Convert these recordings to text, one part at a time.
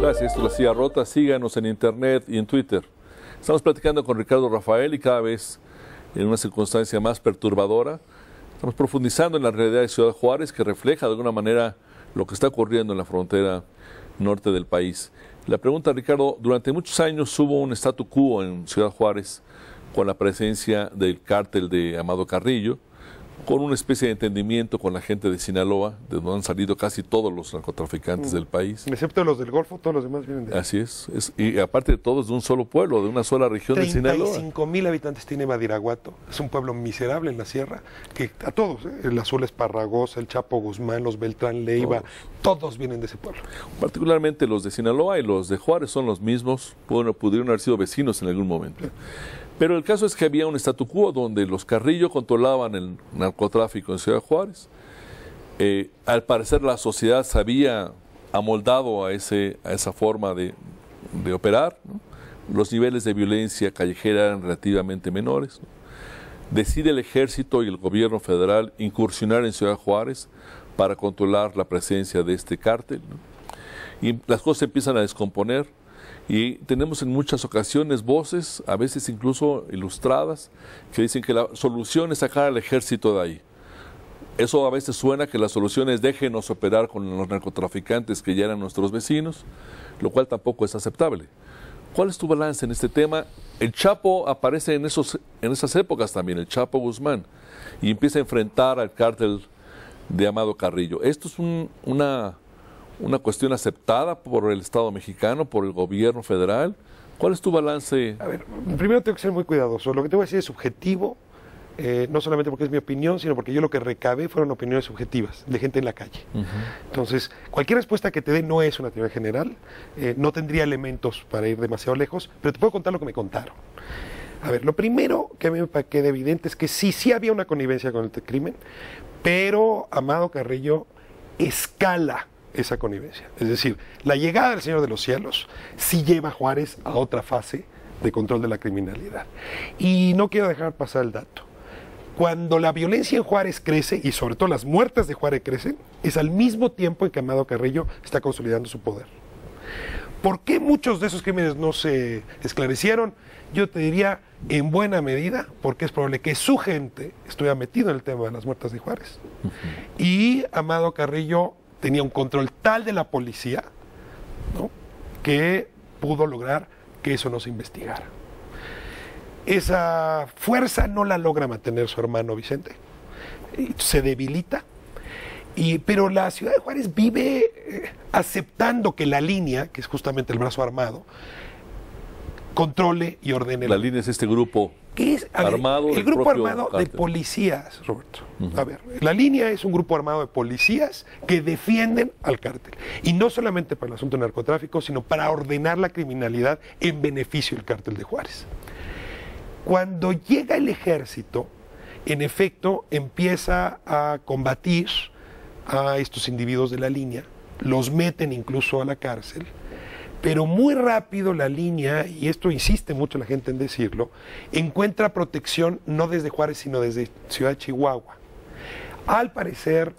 Gracias, esto es La Silla Rota. Síganos en internet y en Twitter. Estamos platicando con Ricardo Rafael y cada vez en una circunstancia más perturbadora. Estamos profundizando en la realidad de Ciudad Juárez, que refleja de alguna manera lo que está ocurriendo en la frontera norte del país. La pregunta, Ricardo, durante muchos años hubo un statu quo en Ciudad Juárez con la presencia del cártel de Amado Carrillo, con una especie de entendimiento con la gente de Sinaloa, de donde han salido casi todos los narcotraficantes del país. Excepto los del Golfo, todos los demás vienen de ahí. Así es. Y aparte de todos de un solo pueblo, de una sola región de Sinaloa. 35,000 habitantes tiene Badiraguato. Es un pueblo miserable en la sierra, que a todos, el Azul Esparragosa, el Chapo Guzmán, los Beltrán Leiva, todos vienen de ese pueblo. Particularmente los de Sinaloa y los de Juárez son los mismos, pudieron haber sido vecinos en algún momento. Pero el caso es que había un statu quo donde los Carrillo controlaban el narcotráfico en Ciudad Juárez. Al parecer la sociedad se había amoldado a esa forma de operar, ¿no? Los niveles de violencia callejera eran relativamente menores, ¿no? Decide el ejército y el gobierno federal incursionar en Ciudad Juárez para controlar la presencia de este cártel, ¿no? Y las cosas se empiezan a descomponer. Y tenemos en muchas ocasiones voces, a veces incluso ilustradas, que dicen que la solución es sacar al ejército de ahí. Eso a veces suena que la solución es déjenos operar con los narcotraficantes que ya eran nuestros vecinos, lo cual tampoco es aceptable. ¿Cuál es tu balance en este tema? El Chapo aparece en esas épocas también, el Chapo Guzmán, y empieza a enfrentar al cártel de Amado Carrillo. Esto es una cuestión aceptada por el Estado mexicano, por el gobierno federal. ¿Cuál es tu balance? A ver, primero tengo que ser muy cuidadoso. Lo que te voy a decir es subjetivo, no solamente porque es mi opinión, sino porque yo lo que recabé fueron opiniones subjetivas de gente en la calle. Entonces, cualquier respuesta que te dé no es una teoría general, no tendría elementos para ir demasiado lejos, pero te puedo contar lo que me contaron. A ver, lo primero que a mí me queda evidente es que sí había una connivencia con el crimen, pero Amado Carrillo escala esa connivencia. Es decir, la llegada del Señor de los Cielos sí lleva a Juárez a otra fase de control de la criminalidad. Y no quiero dejar pasar el dato. Cuando la violencia en Juárez crece, y sobre todo las muertes de Juárez crecen, es al mismo tiempo en que Amado Carrillo está consolidando su poder. ¿Por qué muchos de esos crímenes no se esclarecieron? Yo te diría, en buena medida, porque es probable que su gente estuviera metido en el tema de las muertes de Juárez. Y Amado Carrillo tenía un control tal de la policía, ¿no?, que pudo lograr que eso no se investigara. Esa fuerza no la logra mantener su hermano Vicente, se debilita, pero la ciudad de Juárez vive aceptando que la línea, que es justamente el brazo armado, controle y ordene. La línea es este grupo armado. El grupo armado de policías, Roberto. A ver, la línea es un grupo armado de policías que defienden al cártel. Y no solamente para el asunto del narcotráfico, sino para ordenar la criminalidad en beneficio del cártel de Juárez. Cuando llega el ejército, en efecto, empieza a combatir a estos individuos de la línea, los meten incluso a la cárcel. Pero muy rápido la línea, y esto insiste mucho la gente en decirlo, encuentra protección no desde Juárez, sino desde Ciudad de Chihuahua. Al parecer,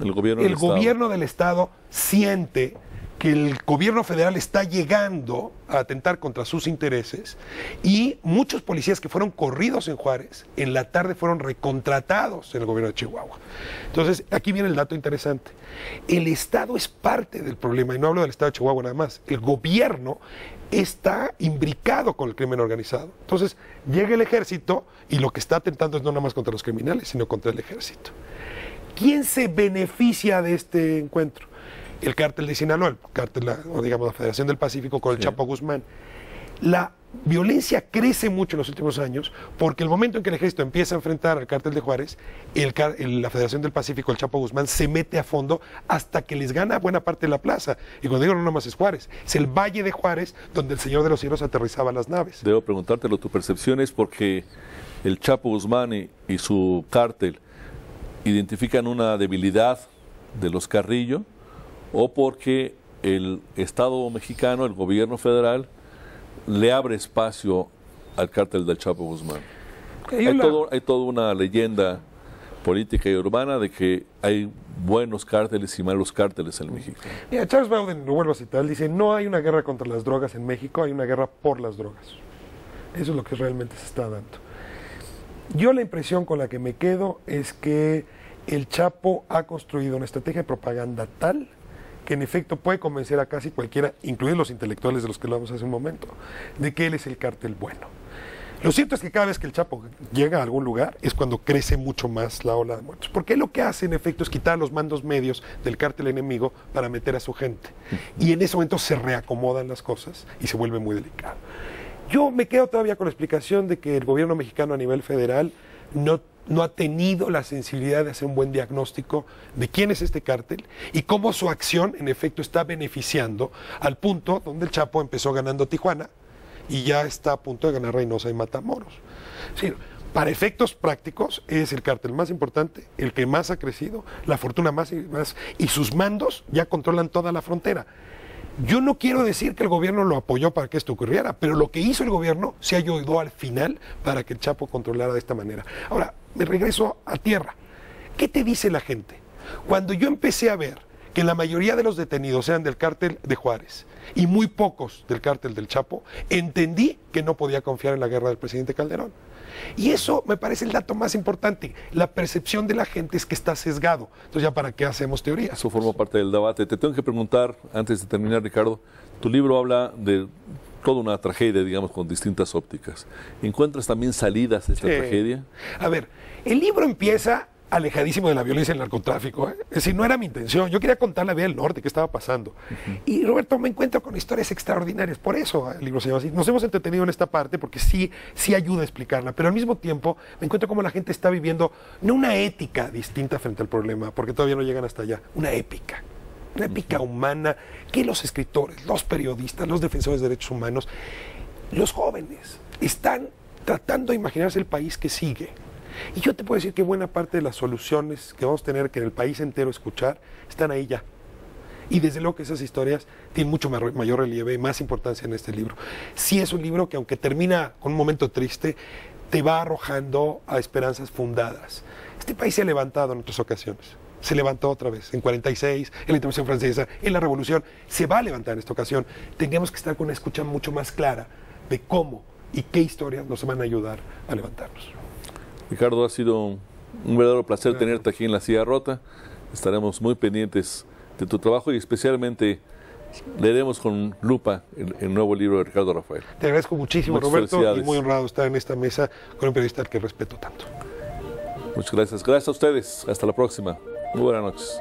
el gobierno del Estado siente que el gobierno federal está llegando a atentar contra sus intereses y muchos policías que fueron corridos en Juárez, en la tarde fueron recontratados en el gobierno de Chihuahua. Entonces, aquí viene el dato interesante. El Estado es parte del problema, y no hablo del Estado de Chihuahua nada más. El gobierno está imbricado con el crimen organizado. Entonces, llega el ejército y lo que está atentando es no nada más contra los criminales, sino contra el ejército. ¿Quién se beneficia de este encuentro? El cártel de Sinaloa, el cártel, o digamos la Federación del Pacífico con el Chapo Guzmán. La violencia crece mucho en los últimos años porque el momento en que el ejército empieza a enfrentar al cártel de Juárez, la Federación del Pacífico, el Chapo Guzmán, se mete a fondo hasta que les gana buena parte de la plaza. Y cuando digo no nomás es Juárez, es el Valle de Juárez donde el Señor de los Cielos aterrizaba las naves. Debo preguntártelo, tu percepción es porque el Chapo Guzmán y su cártel identifican una debilidad de los Carrillo, o porque el Estado mexicano, el gobierno federal, le abre espacio al cártel del Chapo Guzmán. Hay toda una leyenda política y urbana de que hay buenos cárteles y malos cárteles en México. Mira, Charles Bowden, lo vuelvo a citar, dice, no hay una guerra contra las drogas en México, hay una guerra por las drogas. Eso es lo que realmente se está dando. Yo la impresión con la que me quedo es que el Chapo ha construido una estrategia de propaganda tal que en efecto puede convencer a casi cualquiera, incluidos los intelectuales de los que hablamos hace un momento, de que él es el cártel bueno. Lo cierto es que cada vez que el Chapo llega a algún lugar es cuando crece mucho más la ola de muertos. Porque lo que hace en efecto es quitar los mandos medios del cártel enemigo para meter a su gente. Y en ese momento se reacomodan las cosas y se vuelve muy delicado. Yo me quedo todavía con la explicación de que el gobierno mexicano a nivel federal no ha tenido la sensibilidad de hacer un buen diagnóstico de quién es este cártel y cómo su acción en efecto está beneficiando al punto donde el Chapo empezó ganando Tijuana y ya está a punto de ganar Reynosa y Matamoros. Sí, para efectos prácticos es el cártel más importante, el que más ha crecido, la fortuna más y sus mandos ya controlan toda la frontera. Yo no quiero decir que el gobierno lo apoyó para que esto ocurriera, pero lo que hizo el gobierno se ayudó al final para que el Chapo controlara de esta manera. Ahora, me regreso a tierra. ¿Qué te dice la gente? Cuando yo empecé a ver que la mayoría de los detenidos eran del cártel de Juárez y muy pocos del cártel del Chapo, entendí que no podía confiar en la guerra del presidente Calderón. Y eso me parece el dato más importante. La percepción de la gente es que está sesgado. Entonces, ¿ya para qué hacemos teoría? Eso forma parte del debate. Te tengo que preguntar, antes de terminar, Ricardo, tu libro habla de toda una tragedia, digamos, con distintas ópticas. ¿Encuentras también salidas de esta tragedia? A ver, el libro empieza alejadísimo de la violencia y el narcotráfico. Es decir, no era mi intención. Yo quería contar la vida del norte, qué estaba pasando. Y Roberto, me encuentro con historias extraordinarias. Por eso el libro se llama así. Nos hemos entretenido en esta parte porque sí ayuda a explicarla. Pero al mismo tiempo me encuentro cómo la gente está viviendo no una ética distinta frente al problema, porque todavía no llegan hasta allá, una épica. Una épica humana que los escritores, los periodistas, los defensores de derechos humanos, los jóvenes están tratando de imaginarse el país que sigue. Y yo te puedo decir que buena parte de las soluciones que vamos a tener que en el país entero escuchar están ahí ya. Y desde luego que esas historias tienen mucho mayor relieve y más importancia en este libro. Sí es un libro que aunque termina con un momento triste, te va arrojando a esperanzas fundadas. Este país se ha levantado en otras ocasiones. Se levantó otra vez, en 46, en la Intervención Francesa, en la Revolución. Se va a levantar en esta ocasión. Tendríamos que estar con una escucha mucho más clara de cómo y qué historias nos van a ayudar a levantarnos. Ricardo, ha sido un verdadero placer tenerte aquí en La Silla Rota. Estaremos muy pendientes de tu trabajo y especialmente leeremos con lupa el nuevo libro de Ricardo Rafael. Te agradezco muchísimo, Roberto, y muy honrado estar en esta mesa con un periodista al que respeto tanto. Muchas gracias. Gracias a ustedes. Hasta la próxima. Muy buenas noches.